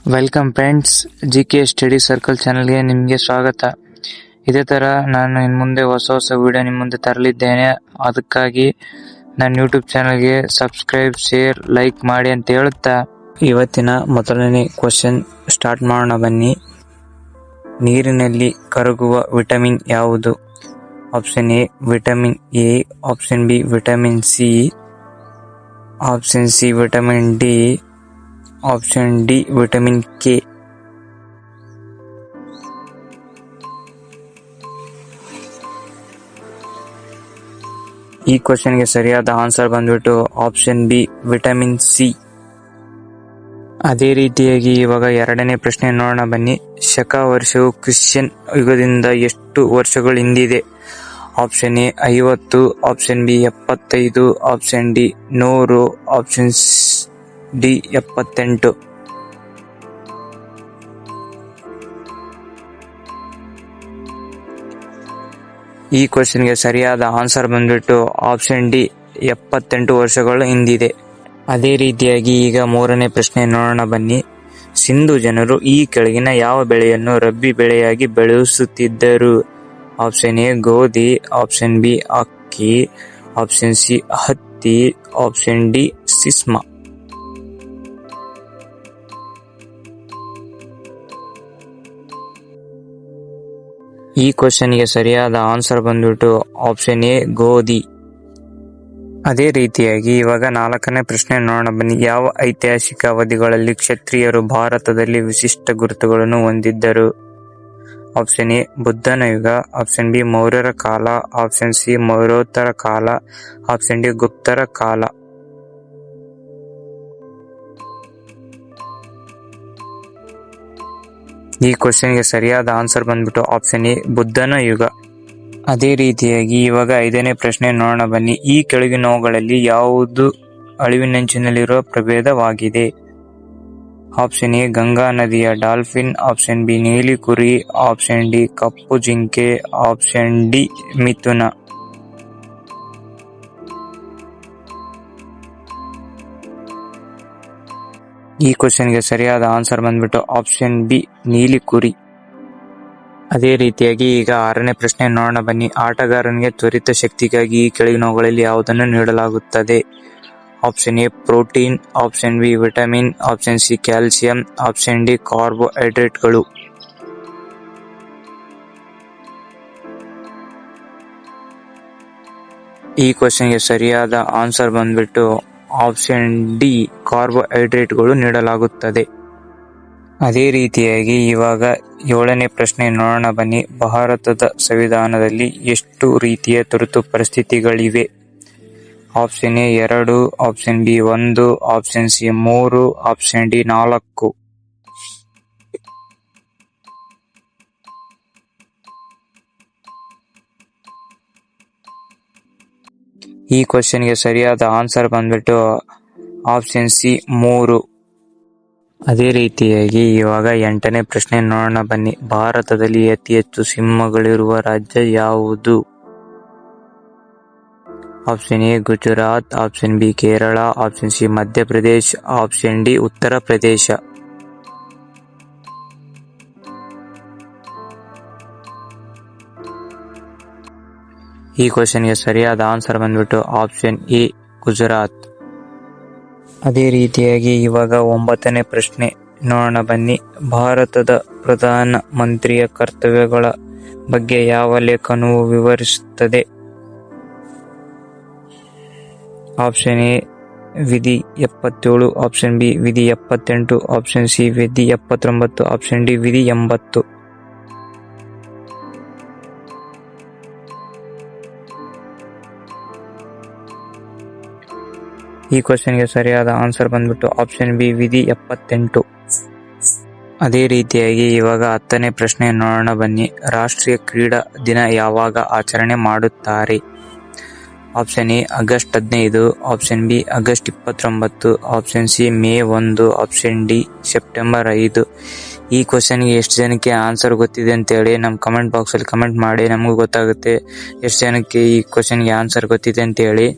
Welcome friends, GK study circle ಚಾನಲ್ಗೆ ನಿಮಗೆ ಸ್ವಾಗತ. ಇದೇ ಥರ ನಾನು ಇನ್ನು ಮುಂದೆ ಹೊಸ ವಿಡಿಯೋ ನಿಮ್ಮ ಮುಂದೆ ತರಲಿದ್ದೇನೆ. ಅದಕ್ಕಾಗಿ ನನ್ನ ಯೂಟ್ಯೂಬ್ ಚಾನಲ್ಗೆ ಸಬ್ಸ್ಕ್ರೈಬ್, ಶೇರ್, ಲೈಕ್ ಮಾಡಿ ಅಂತ ಹೇಳುತ್ತಾ ಇವತ್ತಿನ ಮೊದಲನೇ ಕ್ವಶನ್ ಸ್ಟಾರ್ಟ್ ಮಾಡೋಣ ಬನ್ನಿ. ನೀರಿನಲ್ಲಿ ಕರಗುವ ವಿಟಮಿನ್ ಯಾವುದು? Option A vitamin A, option B vitamin C, option C vitamin D, option D vitamin K. ಈ ಕ್ವಶನ್ಗೆ ಸರಿಯಾದ ಆನ್ಸರ್ ಬಂದ್ಬಿಟ್ಟು ಆಪ್ಷನ್ ಬಿ ವಿಟಮಿನ್ ಸಿ. ಅದೇ ರೀತಿಯಾಗಿ ಇವಾಗ ಎರಡನೇ ಪ್ರಶ್ನೆ ನೋಡೋಣ ಬನ್ನಿ. ಶಕ ವರ್ಷವು ಕ್ರಿಶ್ಚಿಯನ್ ಯುಗದಿಂದ ಎಷ್ಟು ವರ್ಷಗಳ ಹಿಂದಿದೆ? Option A 50, option B 75, option D 100, option D 78. ಈ ಕ್ವಶನ್ಗೆ ಸರಿಯಾದ ಆನ್ಸರ್ ಬಂದ್ಬಿಟ್ಟು ಆಪ್ಷನ್ ಡಿ 78 ವರ್ಷಗಳು ಹಿಂದಿದೆ. ಅದೇ ರೀತಿಯಾಗಿ ಈಗ ಮೂರನೇ ಪ್ರಶ್ನೆ ನೋಡೋಣ ಬನ್ನಿ. ಸಿಂಧು ಜನರು ಈ ಕೆಳಗಿನ ಯಾವ ಬೆಳೆಯನ್ನು ರಬ್ಬಿ ಬೆಳೆಯಾಗಿ ಬೆಳೆಸುತ್ತಿದ್ದರು? ಆಪ್ಷನ್ ಎ ಗೋಧಿ, ಆಪ್ಷನ್ ಬಿ ಅಕ್ಕಿ, ಆಪ್ಷನ್ ಸಿ ಹತ್ತಿ, ಆಪ್ಷನ್ ಡಿ ಸಿಸ್ಮ. ಈ ಕ್ವಶನ್ಗೆ ಸರಿಯಾದ ಆನ್ಸರ್ ಬಂದ್ಬಿಟ್ಟು ಆಪ್ಷನ್ ಎ ಗೋಧಿ. ಅದೇ ರೀತಿಯಾಗಿ ಇವಾಗ ನಾಲ್ಕನೇ ಪ್ರಶ್ನೆ ನೋಡೋಣ ಬನ್ನಿ. ಯಾವ ಐತಿಹಾಸಿಕ ಅವಧಿಗಳಲ್ಲಿ ಕ್ಷತ್ರಿಯರು ಭಾರತದಲ್ಲಿ ವಿಶಿಷ್ಟ ಗುರುತುಗಳನ್ನು ಹೊಂದಿದ್ದರು? ಆಪ್ಷನ್ ಎ ಬುದ್ಧನ ಯುಗ, ಆಪ್ಷನ್ ಬಿ ಮೌರ್ಯರ ಕಾಲ, ಆಪ್ಷನ್ ಸಿ ಮೌರ್ಯೋತ್ತರ ಕಾಲ, ಆಪ್ಷನ್ ಡಿ ಗುಪ್ತರ ಕಾಲ. ಈ ಕ್ವಶನ್ಗೆ ಸರಿಯಾದ ಆನ್ಸರ್ ಬಂದ್ಬಿಟ್ಟು ಆಪ್ಷನ್ ಎ ಬುದ್ಧನ ಯುಗ. ಅದೇ ರೀತಿಯಾಗಿ ಇವಾಗ ಐದನೇ ಪ್ರಶ್ನೆ ನೋಡೋಣ ಬನ್ನಿ. ಈ ಕೆಳಗಿನವುಗಳಲ್ಲಿ ಯಾವುದು ಅಳಿವಿನಂಚಿನಲ್ಲಿರುವ ಪ್ರಭೇದವಾಗಿದೆ? ಆಪ್ಷನ್ ಎ ಗಂಗಾ ನದಿಯ ಡಾಲ್ಫಿನ್, ಆಪ್ಷನ್ ಬಿ ನೀಲಿ ಕುರಿ, ಆಪ್ಷನ್ ಡಿ ಕಪ್ಪು ಜಿಂಕೆ, ಆಪ್ಷನ್ ಡಿ ಮಿಥುನ. ಈ ಕ್ವಶನ್ಗೆ ಸರಿಯಾದ ಆನ್ಸರ್ ಬಂದ್ಬಿಟ್ಟು ಆಪ್ಷನ್ ಬಿ ನೀಲಿ ಕುರಿ. ಅದೇ ರೀತಿಯಾಗಿ ಈಗ ಆರನೇ ಪ್ರಶ್ನೆ ನೋಡೋಣ ಬನ್ನಿ. ಆಟಗಾರನಿಗೆ ತ್ವರಿತ ಶಕ್ತಿಗಾಗಿ ಈ ಕೆಳಗಿನವುಗಳಲ್ಲಿ ಯಾವುದನ್ನು ನೀಡಲಾಗುತ್ತದೆ? Option A protein, option B vitamin, option C calcium, option D ಕಾರ್ಬೋಹೈಡ್ರೇಟ್ಗಳು. ಈ ಕ್ವಶನ್ಗೆ ಸರಿಯಾದ ಆನ್ಸರ್ ಬಂದ್ಬಿಟ್ಟು ಆಪ್ಷನ್ ಡಿ ಕಾರ್ಬೋಹೈಡ್ರೇಟ್ಗಳು ನೀಡಲಾಗುತ್ತದೆ. ಅದೇ ರೀತಿಯಾಗಿ ಇವಾಗ ಏಳನೇ ಪ್ರಶ್ನೆ ನೋಡೋಣ ಬನ್ನಿ. ಭಾರತದ ಸಂವಿಧಾನದಲ್ಲಿ ಎಷ್ಟು ರೀತಿಯ ತುರ್ತು ಪರಿಸ್ಥಿತಿಗಳಿವೆ? Option A 2, option B 1, option C 3, option D 4. ಈ ಕ್ವಶನ್ಗೆ ಸರಿಯಾದ ಆನ್ಸರ್ ಬಂದ್ಬಿಟ್ಟು ಆಪ್ಷನ್ ಸಿ 3. ಅದೇ ರೀತಿಯಾಗಿ ಇವಾಗ ಎಂಟನೇ ಪ್ರಶ್ನೆ ನೋಡೋಣ ಬನ್ನಿ. ಭಾರತದಲ್ಲಿ ಅತಿ ಹೆಚ್ಚು ಸಿಂಹಗಳಿರುವ ರಾಜ್ಯ ಯಾವುದು? Option A Gujarat, option B Kerala, option C Madhya Pradesh, option D Uttar Pradesh. ಈ ಕ್ವಶನ್ಗೆ ಸರಿಯಾದ ಆನ್ಸರ್ ಬಂದ್ಬಿಟ್ಟು ಆಪ್ಷನ್ ಎ ಗುಜರಾತ್. ಅದೇ ರೀತಿಯಾಗಿ ಇವಾಗ ಒಂಬತ್ತನೇ ಪ್ರಶ್ನೆ ನೋಡೋಣ ಬನ್ನಿ. ಭಾರತದ ಪ್ರಧಾನ ಮಂತ್ರಿಯ ಕರ್ತವ್ಯಗಳ ಬಗ್ಗೆ ಯಾವ ಲೇಖನವು ವಿವರಿಸುತ್ತದೆ? ಆಪ್ಷನ್ ಎ ವಿಧಿ 77, ಆಪ್ಷನ್ ಬಿ ವಿಧಿ 78, ಆಪ್ಷನ್ ಸಿ ವಿಧಿ 79, ಆಪ್ಷನ್ ಡಿ ವಿಧಿ 80. ಈ ಕ್ವಶನ್ಗೆ ಸರಿಯಾದ ಆನ್ಸರ್ ಬಂದ್ಬಿಟ್ಟು ಆಪ್ಷನ್ ಬಿ ವಿಧಿ 78. ಅದೇ ರೀತಿಯಾಗಿ ಇವಾಗ 10ನೇ ಪ್ರಶ್ನೆ ನೋಡೋಣ ಬನ್ನಿ. ರಾಷ್ಟ್ರೀಯ ಕ್ರೀಡಾ ದಿನ ಯಾವಾಗ ಆಚರಣೆ ಮಾಡುತ್ತಾರೆ? Option A August 15, option B August 29, option C May 1, option D September 5. ಈ ಕ್ವಶನ್ಗೆ ಎಷ್ಟು ಜನಕ್ಕೆ ಆನ್ಸರ್ ಗೊತ್ತಿದೆ ಅಂತೇಳಿ ನಮ್ಮ ಕಮೆಂಟ್ ಬಾಕ್ಸಲ್ಲಿ ಕಮೆಂಟ್ ಮಾಡಿ. ನಮಗೂ ಗೊತ್ತಾಗುತ್ತೆ ಎಷ್ಟು ಜನಕ್ಕೆ ಈ ಕ್ವಶನ್ಗೆ ಆನ್ಸರ್ ಗೊತ್ತಿದೆ ಅಂತೇಳಿ.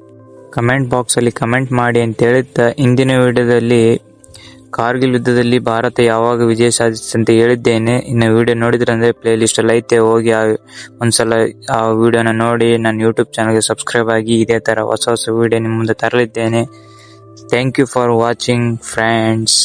ಕಮೆಂಟ್ ಬಾಕ್ಸಲ್ಲಿ ಕಮೆಂಟ್ ಮಾಡಿ ಅಂತ ಹೇಳುತ್ತಾ ಇಂದಿನ ವಿಡಿಯೋದಲ್ಲಿ ಕಾರ್ಗಿಲ್ ಯುದ್ಧದಲ್ಲಿ ಭಾರತ ಯಾವಾಗ ವಿಜಯ ಸಾಧಿಸಿತು ಅಂತ ಹೇಳಿದ್ದೇನೆ. ಇನ್ನು ವಿಡಿಯೋ ನೋಡಿದ್ರೆ ಅಂದ್ರೆ ಪ್ಲೇ ಲಿಸ್ಟ್ ಅಲ್ಲಿ ಐತೆ, ಹೋಗಿ ಒಂದ್ಸಲ ಆ ವಿಡಿಯೋನ ನೋಡಿ ನನ್ನ ಯೂಟ್ಯೂಬ್ ಚಾನಲ್ಗೆ ಸಬ್ಸ್ಕ್ರೈಬ್ ಆಗಿ. ಇದೇ ತರ ಹೊಸ ವಿಡಿಯೋ ನಿಮ್ಮ ಮುಂದೆ ತರಲಿದ್ದೇನೆ. Thank you for watching friends.